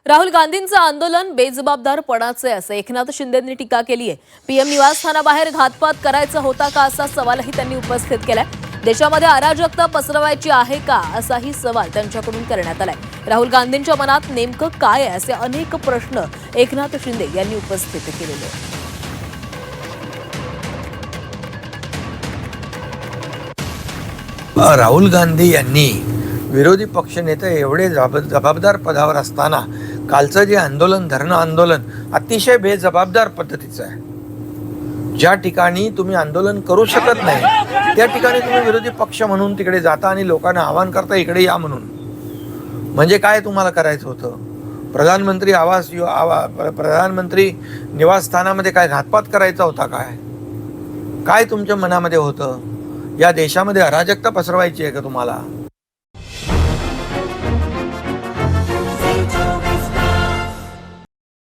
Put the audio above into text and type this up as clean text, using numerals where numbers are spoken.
राहुल गांधींचं आंदोलन बेजबाबदारपणाचे असे एकनाथ शिंदेंनी टीका केली आहे। पीएम निवासस्थानाबाहेर घातपात करायचा होता का असा सवालही त्यांनी उपस्थित केलाय। देशामध्ये अराजकता पसरवायची आहे का असाही सवाल त्यांच्याकडून करण्यात आलाय। राहुल गांधींच्या मनात नेमकं काय आहे असे अनेक प्रश्न एकनाथ शिंदे यांनी उपस्थित केलेले आहेत। राहुल गांधी यांनी विरोधी पक्षनेते एवढे जबाबदार पदावर असताना कालचं जे आंदोलन धरणं आंदोलन अतिशय बेजबाबदार पद्धतीचं आहे। ज्या ठिकाणी तुम्ही आंदोलन करू शकत नाही त्या ठिकाणी तुम्ही विरोधी पक्ष म्हणून तिकडे जाता आणि लोकांना आवाहन करता इकडे या म्हणून। म्हणजे काय तुम्हाला करायचं होतं? प्रधानमंत्री निवासस्थानामध्ये काय घातपात करायचा होता काय? काय तुमच्या मनामध्ये होतं? या देशामध्ये अराजकता पसरवायची आहे का तुम्हाला?